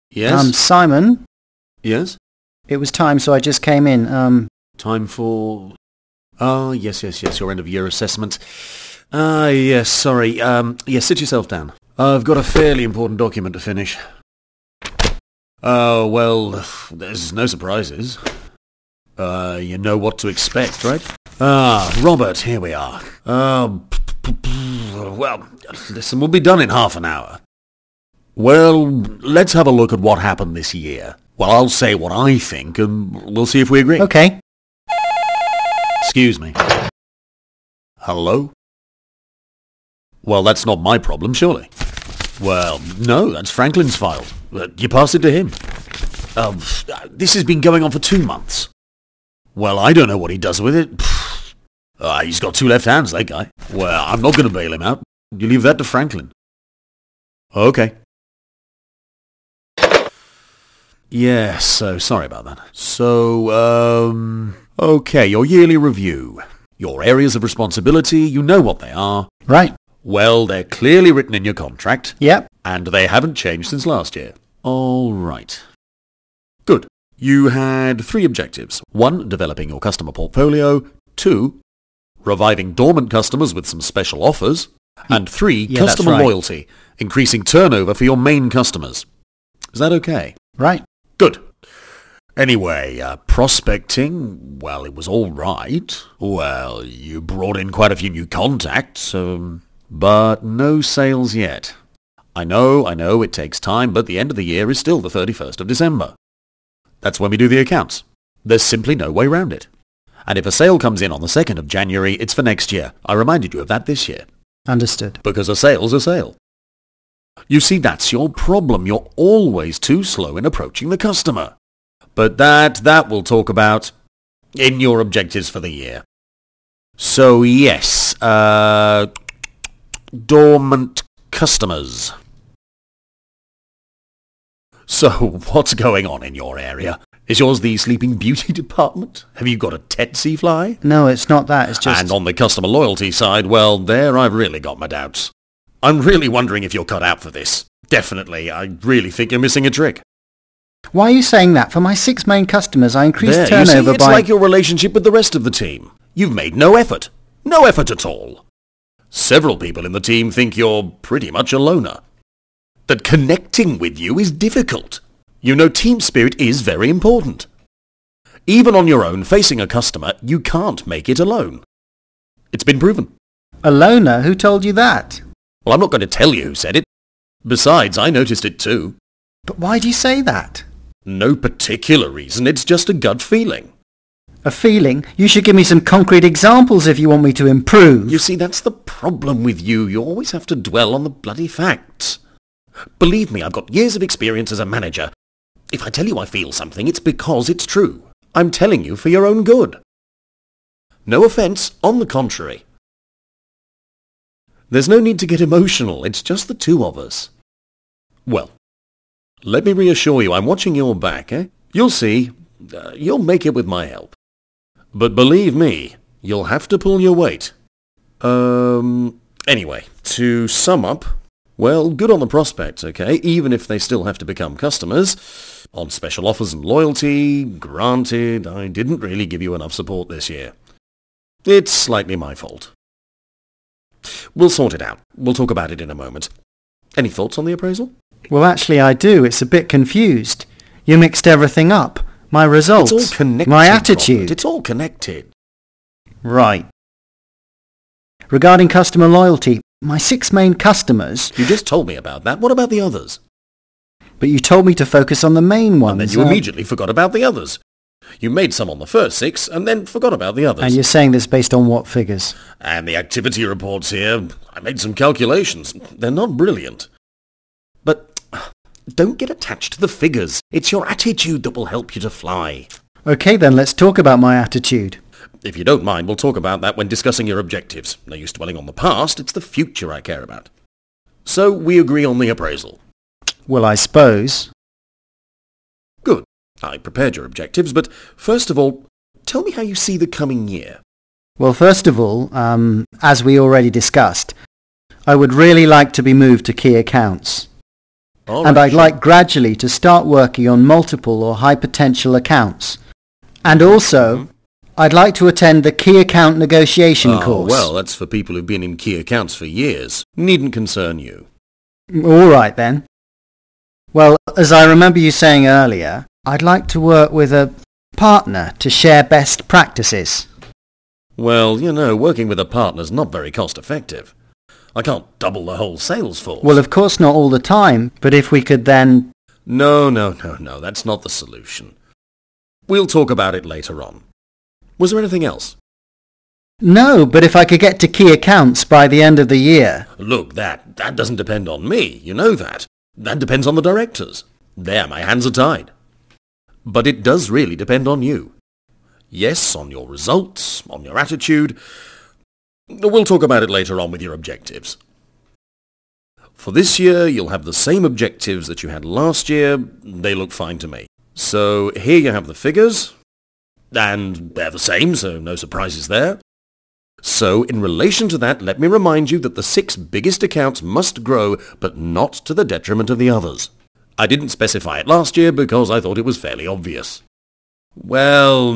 Yes? Simon? Yes? It was time, so I just came in. Time for... Oh, yes, your end-of-year assessment. Yes, sorry. Yes, sit yourself down. I've got a fairly important document to finish. Oh, well, there's no surprises. You know what to expect, right? Robert, here we are. Well, listen, we'll be done in half an hour. Well, let's have a look at what happened this year. Well, I'll say what I think, and we'll see if we agree. Okay. Excuse me. Hello? Well, that's not my problem, surely. Well, no, that's Franklin's file. You passed it to him. This has been going on for 2 months. Well, I don't know what he does with it. He's got 2 left hands, that guy. Well, I'm not going to bail him out. You leave that to Franklin. Okay. Yes, so sorry about that. So, okay, your yearly review. Your areas of responsibility, you know what they are. Right. Well, they're clearly written in your contract. Yep. And they haven't changed since last year. All right. Good. You had 3 objectives. 1, developing your customer portfolio. 2, reviving dormant customers with some special offers. And 3, customer loyalty, increasing turnover for your main customers. Is that okay? Right. Good. Anyway, prospecting, well, it was all right. Well, you brought in quite a few new contacts, but no sales yet. I know, it takes time, but the end of the year is still the 31st of December. That's when we do the accounts. There's simply no way round it. And if a sale comes in on the 2nd of January, it's for next year. I reminded you of that this year. Understood. Because a sale's a sale. You see, that's your problem. You're always too slow in approaching the customer. But that we'll talk about in your objectives for the year. So yes, dormant customers. So what's going on in your area? Is yours the Sleeping Beauty department? Have you got a tsetse fly? No, it's not that. It's just... And on the customer loyalty side, well, there I've really got my doubts. I'm really wondering if you're cut out for this. Definitely, I really think you're missing a trick. Why are you saying that? For my 6 main customers, I increased turnover you see, it's like your relationship with the rest of the team. You've made no effort. No effort at all. Several people in the team think you're pretty much a loner. That connecting with you is difficult. You know, team spirit is very important. Even on your own, facing a customer, you can't make it alone. It's been proven. A loner? Who told you that? Well, I'm not going to tell you who said it. Besides, I noticed it too. But why do you say that? No particular reason, it's just a gut feeling. A feeling? You should give me some concrete examples if you want me to improve. You see, that's the problem with you. You always have to dwell on the bloody facts. Believe me, I've got years of experience as a manager. If I tell you I feel something, it's because it's true. I'm telling you for your own good. No offence, on the contrary. There's no need to get emotional, it's just the 2 of us. Well, let me reassure you, I'm watching your back, eh? You'll see, you'll make it with my help. But believe me, you'll have to pull your weight. Anyway, to sum up, well, good on the prospects, okay? Even if they still have to become customers. On special offers and loyalty, granted, I didn't really give you enough support this year. It's slightly my fault. We'll sort it out. We'll talk about it in a moment. Any thoughts on the appraisal? Well, actually, I do. It's a bit confused. You mixed everything up. My results. It's all connected, my attitude. Robert. It's all connected. Right. Regarding customer loyalty, my 6 main customers... You just told me about that. What about the others? But you told me to focus on the main ones. And then you immediately forgot about the others. You made some on the first 6 and then forgot about the others. And you're saying this based on what figures? And the activity reports here, I made some calculations. They're not brilliant. But don't get attached to the figures. It's your attitude that will help you to fly. Okay, then let's talk about my attitude. If you don't mind, we'll talk about that when discussing your objectives. No use dwelling on the past, it's the future I care about. So we agree on the appraisal. Well, I suppose. Good. I prepared your objectives, but first of all, tell me how you see the coming year. Well, first of all, as we already discussed, I would really like to be moved to key accounts. All and right, I'd sure. like gradually to start working on multiple or high potential accounts. And also, I'd like to attend the key account negotiation course. Well, that's for people who've been in key accounts for years. Needn't concern you. All right then. Well, as I remember you saying earlier, I'd like to work with a partner to share best practices. Well, working with a partner's not very cost effective. I can't double the whole sales force. Well, of course not all the time, but if we could then... No, that's not the solution. We'll talk about it later on. Was there anything else? No, but if I could get to key accounts by the end of the year... Look, that doesn't depend on me, you know that. That depends on the directors. There, my hands are tied. But it does really depend on you. Yes, on your results, on your attitude. We'll talk about it later on with your objectives. For this year, you'll have the same objectives that you had last year. They look fine to me. So here you have the figures, and they're the same, so no surprises there. So in relation to that, let me remind you that the 6 biggest accounts must grow, but not to the detriment of the others. I didn't specify it last year because I thought it was fairly obvious. Well,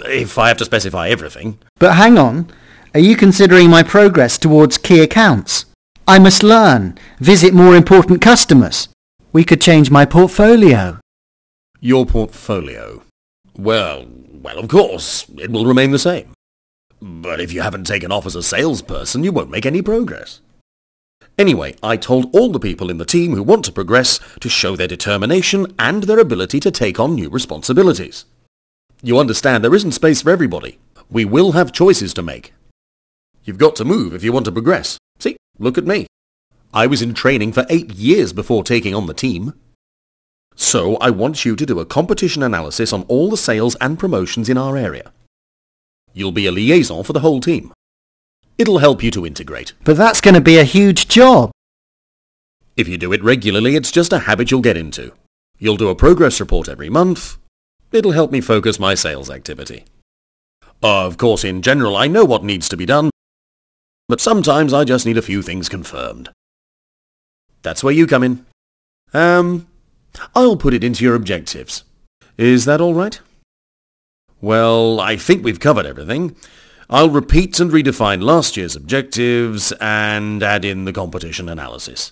if I have to specify everything... But hang on, are you considering my progress towards key accounts? I must learn, visit more important customers. We could change my portfolio. Your portfolio? Well, of course, it will remain the same. But if you haven't taken off as a salesperson, you won't make any progress. Anyway, I told all the people in the team who want to progress to show their determination and their ability to take on new responsibilities. You understand there isn't space for everybody. We will have choices to make. You've got to move if you want to progress. See, look at me. I was in training for 8 years before taking on the team. So I want you to do a competition analysis on all the sales and promotions in our area. You'll be a liaison for the whole team. It'll help you to integrate. But that's going to be a huge job. If you do it regularly, it's just a habit you'll get into. You'll do a progress report every month. It'll help me focus my sales activity. Of course, in general, I know what needs to be done, but sometimes I just need a few things confirmed. That's where you come in. I'll put it into your objectives. Is that all right? Well, I think we've covered everything. I'll repeat and redefine last year's objectives and add in the competition analysis.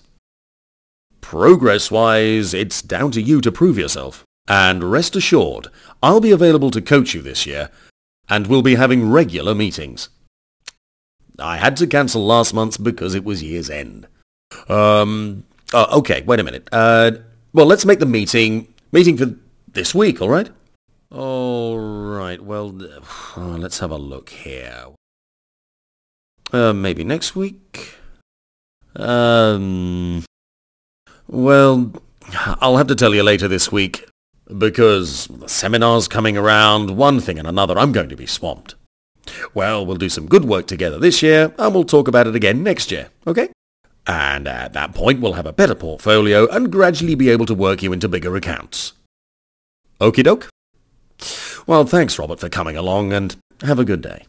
Progress-wise, it's down to you to prove yourself. And rest assured, I'll be available to coach you this year, and we'll be having regular meetings. I had to cancel last month's because it was year's end. Okay, wait a minute. Well, let's make the meeting for this week, all right? All right, well, let's have a look here. Maybe next week? Well, I'll have to tell you later this week, because the seminar's coming around, one thing and another, I'm going to be swamped. Well, we'll do some good work together this year, and we'll talk about it again next year, okay? And at that point, we'll have a better portfolio and gradually be able to work you into bigger accounts. Okie doke? Well, thanks, Robert, for coming along, and have a good day.